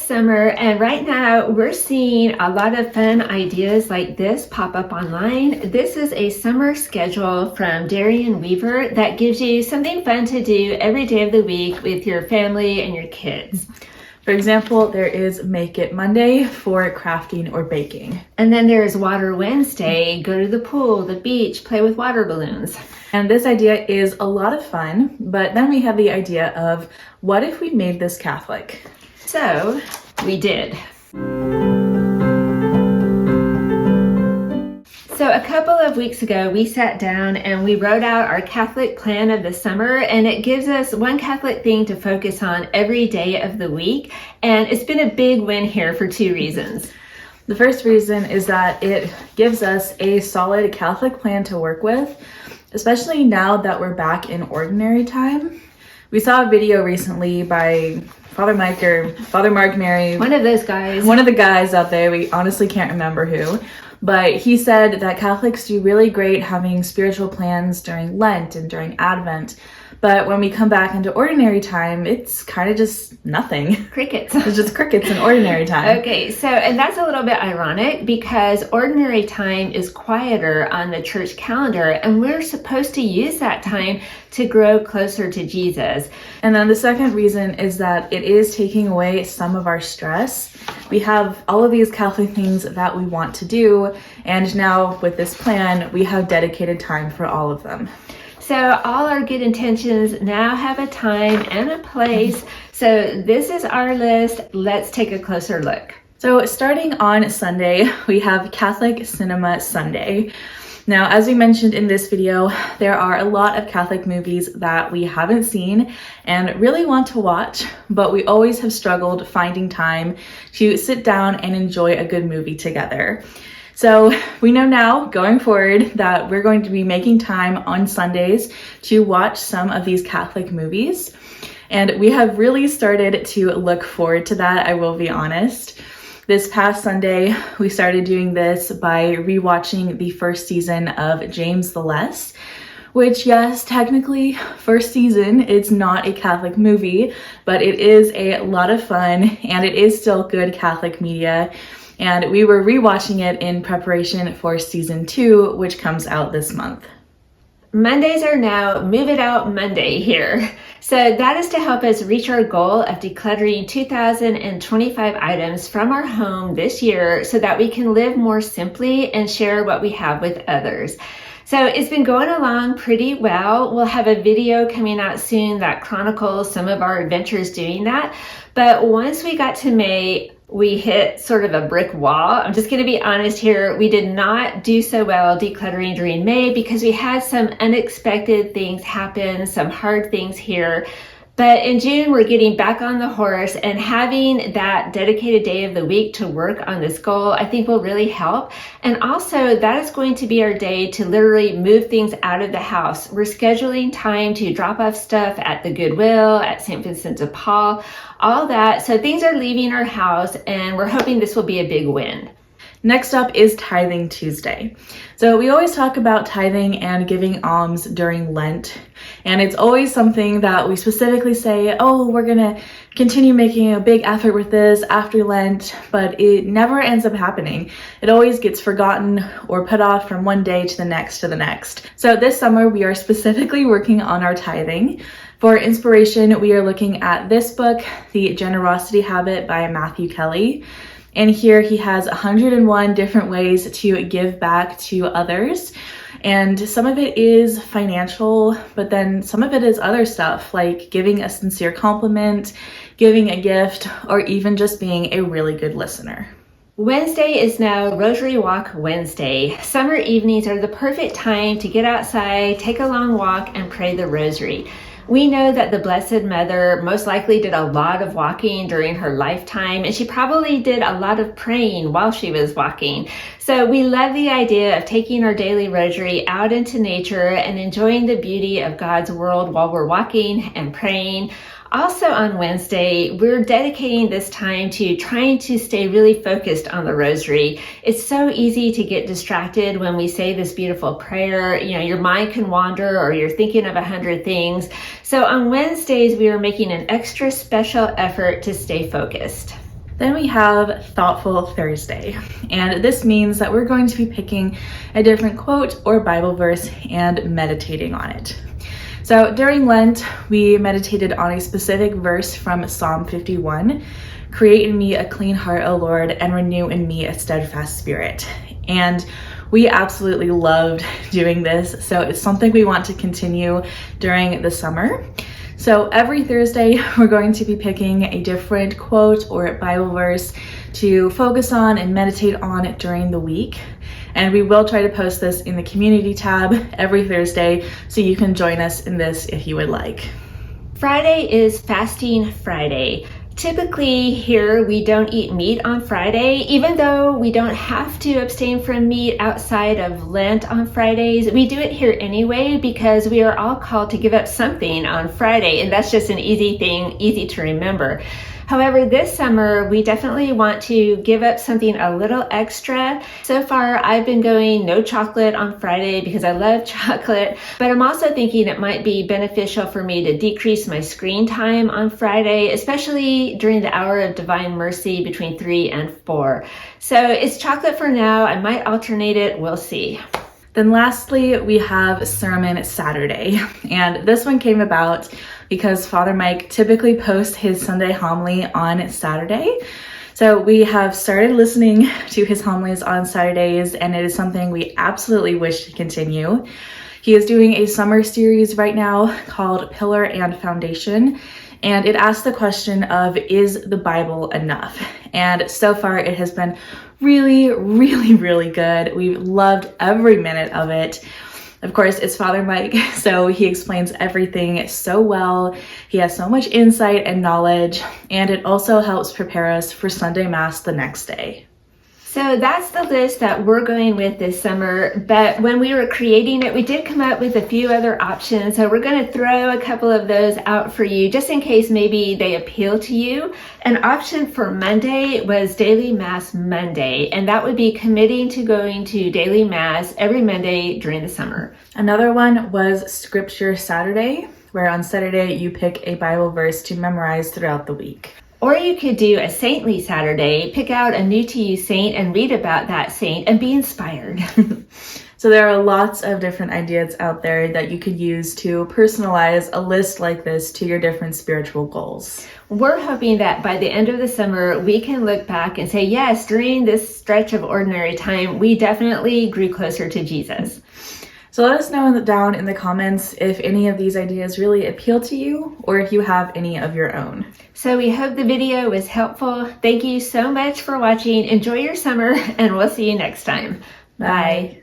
summer, and right now we're seeing a lot of fun ideas like this pop up online. This is a summer schedule from Darian Weaver that gives you something fun to do every day of the week with your family and your kids. For example, there is Make It Monday for crafting or baking. And then there's Water Wednesday, go to the pool, the beach, play with water balloons. And this idea is a lot of fun, but then we have the idea of what if we made this Catholic? So we did. So a couple of weeks ago, we sat down and we wrote out our Catholic plan of the summer, and it gives us one Catholic thing to focus on every day of the week. And it's been a big win here for two reasons. The first reason is that it gives us a solid Catholic plan to work with, especially now that we're back in ordinary time. We saw a video recently by Father Mike or Father Mark Mary. One of those guys. One of the guys out there, we honestly can't remember who. But he said that Catholics do really great having spiritual plans during Lent and during Advent. But when we come back into ordinary time, it's kind of just nothing. Crickets. It's just crickets in ordinary time. Okay, so, and that's a little bit ironic because ordinary time is quieter on the church calendar, and we're supposed to use that time to grow closer to Jesus. And then the second reason is that it is taking away some of our stress. We have all of these Catholic things that we want to do, and now with this plan, we have dedicated time for all of them. So all our good intentions now have a time and a place. So this is our list. Let's take a closer look. So starting on Sunday, we have Catholic Cinema Sunday. Now, as we mentioned in this video, there are a lot of Catholic movies that we haven't seen and really want to watch, but we always have struggled finding time to sit down and enjoy a good movie together. So we know now, going forward, that we're going to be making time on Sundays to watch some of these Catholic movies. And we have really started to look forward to that, I will be honest. This past Sunday, we started doing this by rewatching the first season of James the Less, which, yes, technically, first season, it's not a Catholic movie, but it is a lot of fun, and it is still good Catholic media. And we were rewatching it in preparation for season 2, which comes out this month. Mondays are now Move It Out Monday here. So that is to help us reach our goal of decluttering 2,025 items from our home this year so that we can live more simply and share what we have with others. So it's been going along pretty well. We'll have a video coming out soon that chronicles some of our adventures doing that. But once we got to May, we hit sort of a brick wall. I'm just going to be honest here. We did not do so well decluttering during May because we had some unexpected things happen, some hard things here. But in June, we're getting back on the horse, and having that dedicated day of the week to work on this goal, I think will really help. And also that is going to be our day to literally move things out of the house. We're scheduling time to drop off stuff at the Goodwill, at St. Vincent de Paul, all that. So things are leaving our house, and we're hoping this will be a big win. Next up is Tithing Tuesday. So we always talk about tithing and giving alms during Lent, and it's always something that we specifically say, oh, we're gonna continue making a big effort with this after Lent, but it never ends up happening. It always gets forgotten or put off from one day to the next to the next. So this summer we are specifically working on our tithing. For inspiration, we are looking at this book, The Generosity Habit by Matthew Kelly. And here he has 101 different ways to give back to others. And some of it is financial, but then some of it is other stuff like giving a sincere compliment, giving a gift, or even just being a really good listener. Wednesday is now Rosary Walk Wednesday. Summer evenings are the perfect time to get outside, take a long walk, and pray the rosary. We know that the Blessed Mother most likely did a lot of walking during her lifetime, and she probably did a lot of praying while she was walking. So we love the idea of taking our daily rosary out into nature and enjoying the beauty of God's world while we're walking and praying. Also on Wednesday, we're dedicating this time to trying to stay really focused on the rosary. It's so easy to get distracted when we say this beautiful prayer. You know, your mind can wander or you're thinking of 100 things. So on Wednesdays, we are making an extra special effort to stay focused. Then we have Thoughtful Thursday, and this means that we're going to be picking a different quote or Bible verse and meditating on it. So during Lent, we meditated on a specific verse from Psalm 51, "Create in me a clean heart, O Lord, and renew in me a steadfast spirit." And we absolutely loved doing this, so it's something we want to continue during the summer. So every Thursday, we're going to be picking a different quote or Bible verse to focus on and meditate on during the week. And we will try to post this in the community tab every Thursday, so you can join us in this if you would like. Friday is Fasting Friday. Typically here we don't eat meat on Friday, even though we don't have to abstain from meat outside of Lent on Fridays. We do it here anyway because we are all called to give up something on Friday, and that's just an easy thing, easy to remember. However, this summer, we definitely want to give up something a little extra. So far, I've been going no chocolate on Friday because I love chocolate, but I'm also thinking it might be beneficial for me to decrease my screen time on Friday, especially during the hour of Divine Mercy between 3 and 4. So it's chocolate for now. I might alternate it. We'll see. Then lastly, we have Sermon Saturday, and this one came about because Father Mike typically posts his Sunday homily on Saturday. So we have started listening to his homilies on Saturdays, and it is something we absolutely wish to continue. He is doing a summer series right now called Pillar and Foundation, and it asks the question of, is the Bible enough? And so far it has been really, really, really good. We've loved every minute of it. Of course, it's Father Mike, so he explains everything so well. He has so much insight and knowledge, and it also helps prepare us for Sunday Mass the next day. So that's the list that we're going with this summer, but when we were creating it, we did come up with a few other options. So we're going to throw a couple of those out for you just in case maybe they appeal to you. An option for Monday was Daily Mass Monday, and that would be committing to going to Daily Mass every Monday during the summer. Another one was Scripture Saturday, where on Saturday you pick a Bible verse to memorize throughout the week. Or you could do a Saintly Saturday, pick out a new to you saint and read about that saint and be inspired. So there are lots of different ideas out there that you could use to personalize a list like this to your different spiritual goals. We're hoping that by the end of the summer, we can look back and say, yes, during this stretch of ordinary time, we definitely grew closer to Jesus. So let us know down in the comments if any of these ideas really appeal to you or if you have any of your own. So we hope the video was helpful. Thank you so much for watching. Enjoy your summer, and we'll see you next time. Bye.